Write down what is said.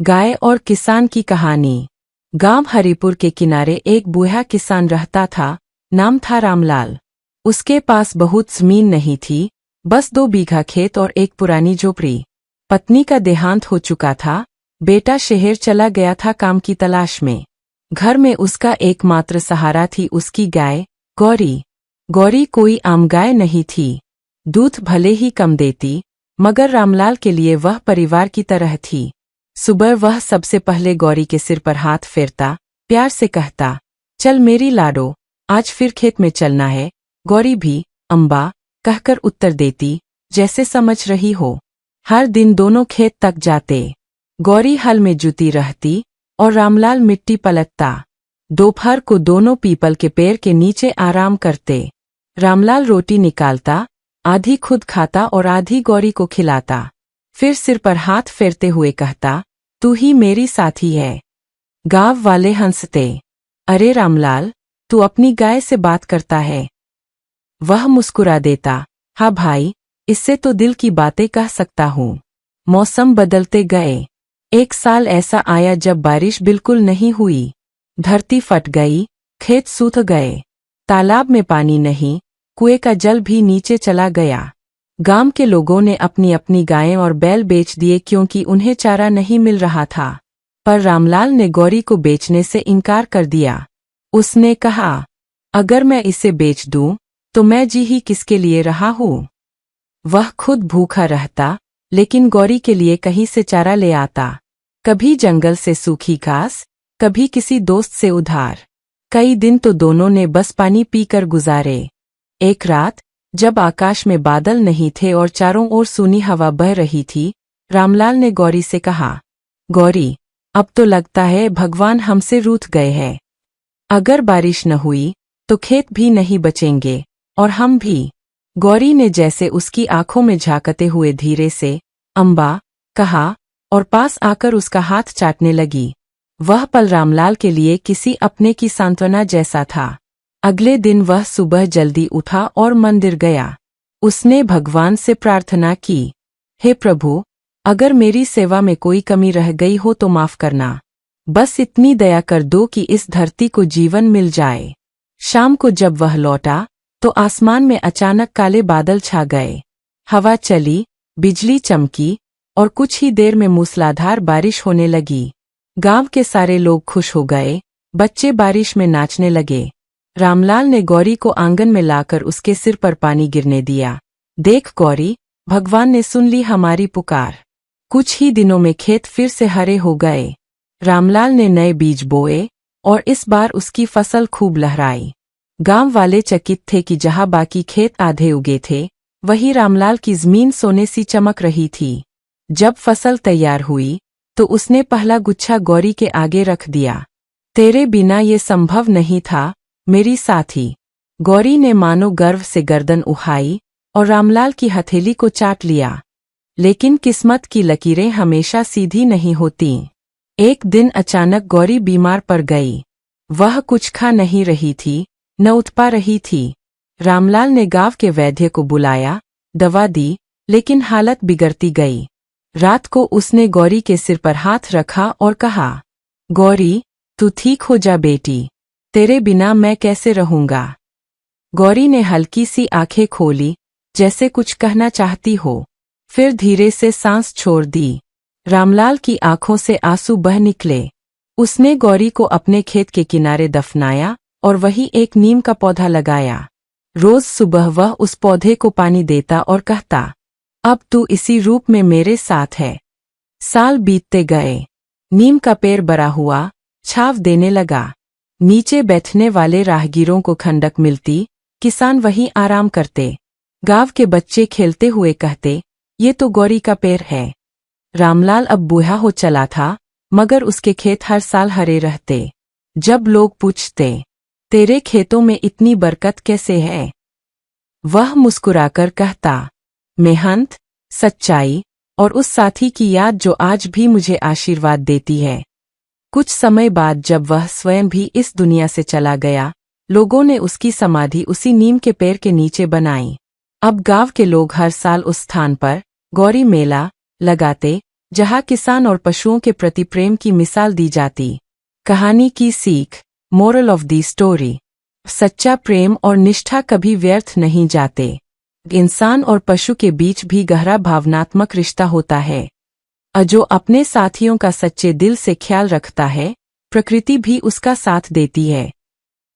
गाय और किसान की कहानी। गांव हरिपुर के किनारे एक बूढ़ा किसान रहता था। नाम था रामलाल। उसके पास बहुत जमीन नहीं थी, बस 2 बीघा खेत और एक पुरानी झोपड़ी। पत्नी का देहांत हो चुका था। बेटा शहर चला गया था काम की तलाश में। घर में उसका एकमात्र सहारा थी उसकी गाय गौरी। गौरी कोई आम गाय नहीं थी। दूध भले ही कम देती, मगर रामलाल के लिए वह परिवार की तरह थी। सुबह वह सबसे पहले गौरी के सिर पर हाथ फेरता, प्यार से कहता, चल मेरी लाडो, आज फिर खेत में चलना है। गौरी भी अम्बा कहकर उत्तर देती, जैसे समझ रही हो। हर दिन दोनों खेत तक जाते। गौरी हल में जुटी रहती और रामलाल मिट्टी पलटता। दोपहर को दोनों पीपल के पेड़ के नीचे आराम करते। रामलाल रोटी निकालता, आधी खुद खाता और आधी गौरी को खिलाता। फिर सिर पर हाथ फेरते हुए कहता, तू ही मेरी साथी है। गांव वाले हंसते। अरे रामलाल, तू अपनी गाय से बात करता है। वह मुस्कुरा देता, हाँ भाई, इससे तो दिल की बातें कह सकता हूँ। मौसम बदलते गए। एक साल ऐसा आया जब बारिश बिल्कुल नहीं हुई। धरती फट गई, खेत सूख गए। तालाब में पानी नहीं, कुएं का जल भी नीचे चला गया। गांव के लोगों ने अपनी अपनी गायें और बैल बेच दिए क्योंकि उन्हें चारा नहीं मिल रहा था। पर रामलाल ने गौरी को बेचने से इनकार कर दिया। उसने कहा, अगर मैं इसे बेच दूं, तो मैं जी ही किसके लिए रहा हूं। वह खुद भूखा रहता, लेकिन गौरी के लिए कहीं से चारा ले आता। कभी जंगल से सूखी घास, कभी किसी दोस्त से उधार। कई दिन तो दोनों ने बस पानी पीकर गुजारे। एक रात, जब आकाश में बादल नहीं थे और चारों ओर सूनी हवा बह रही थी, रामलाल ने गौरी से कहा, गौरी, अब तो लगता है भगवान हमसे रूठ गए हैं। अगर बारिश न हुई, तो खेत भी नहीं बचेंगे, और हम भी। गौरी ने जैसे उसकी आंखों में झांकते हुए धीरे से, अम्बा, कहा, और पास आकर उसका हाथ चाटने लगी। वह पल रामलाल के लिए किसी अपने की सांत्वना जैसा था। अगले दिन वह सुबह जल्दी उठा और मंदिर गया। उसने भगवान से प्रार्थना की, हे प्रभु, अगर मेरी सेवा में कोई कमी रह गई हो तो माफ करना। बस इतनी दया कर दो कि इस धरती को जीवन मिल जाए। शाम को जब वह लौटा, तो आसमान में अचानक काले बादल छा गए। हवा चली, बिजली चमकी, और कुछ ही देर में मूसलाधार बारिश होने लगी। गांव के सारे लोग खुश हो गए। बच्चे बारिश में नाचने लगे। रामलाल ने गौरी को आंगन में लाकर उसके सिर पर पानी गिरने दिया। देख गौरी, भगवान ने सुन ली हमारी पुकार। कुछ ही दिनों में खेत फिर से हरे हो गए। रामलाल ने नए बीज बोए, और इस बार उसकी फसल खूब लहराई। गांव वाले चकित थे कि जहां बाकी खेत आधे उगे थे, वहीं रामलाल की जमीन सोने सी चमक रही थी। जब फसल तैयार हुई, तो उसने पहला गुच्छा गौरी के आगे रख दिया। तेरे बिना ये संभव नहीं था, मेरी साथी। गौरी ने मानो गर्व से गर्दन उठाई और रामलाल की हथेली को चाट लिया। लेकिन किस्मत की लकीरें हमेशा सीधी नहीं होती। एक दिन अचानक गौरी बीमार पड़ गई। वह कुछ खा नहीं रही थी, न उठ पा रही थी। रामलाल ने गांव के वैद्य को बुलाया, दवा दी, लेकिन हालत बिगड़ती गई। रात को उसने गौरी के सिर पर हाथ रखा और कहा, गौरी, तू ठीक हो जा बेटी, तेरे बिना मैं कैसे रहूंगा। गौरी ने हल्की सी आंखें खोली, जैसे कुछ कहना चाहती हो, फिर धीरे से सांस छोड़ दी। रामलाल की आंखों से आंसू बह निकले। उसने गौरी को अपने खेत के किनारे दफनाया और वहीं एक नीम का पौधा लगाया। रोज सुबह वह उस पौधे को पानी देता और कहता, अब तू इसी रूप में मेरे साथ है। साल बीतते गए। नीम का पेड़ बड़ा हुआ, छाव देने लगा। नीचे बैठने वाले राहगीरों को ठंडक मिलती, किसान वहीं आराम करते। गांव के बच्चे खेलते हुए कहते, ये तो गौरी का पेड़ है। रामलाल अब बूढ़ा हो चला था, मगर उसके खेत हर साल हरे रहते। जब लोग पूछते, तेरे खेतों में इतनी बरकत कैसे है, वह मुस्कुराकर कहता, मेहनत, सच्चाई और उस साथी की याद जो आज भी मुझे आशीर्वाद देती है। कुछ समय बाद जब वह स्वयं भी इस दुनिया से चला गया, लोगों ने उसकी समाधि उसी नीम के पेड़ के नीचे बनाई। अब गांव के लोग हर साल उस स्थान पर गौरी मेला लगाते जहाँ किसान और पशुओं के प्रति प्रेम की मिसाल दी जाती। कहानी की सीख, मोरल ऑफ द स्टोरी। सच्चा प्रेम और निष्ठा कभी व्यर्थ नहीं जाते। इंसान और पशु के बीच भी गहरा भावनात्मक रिश्ता होता है। जो अपने साथियों का सच्चे दिल से ख्याल रखता है, प्रकृति भी उसका साथ देती है।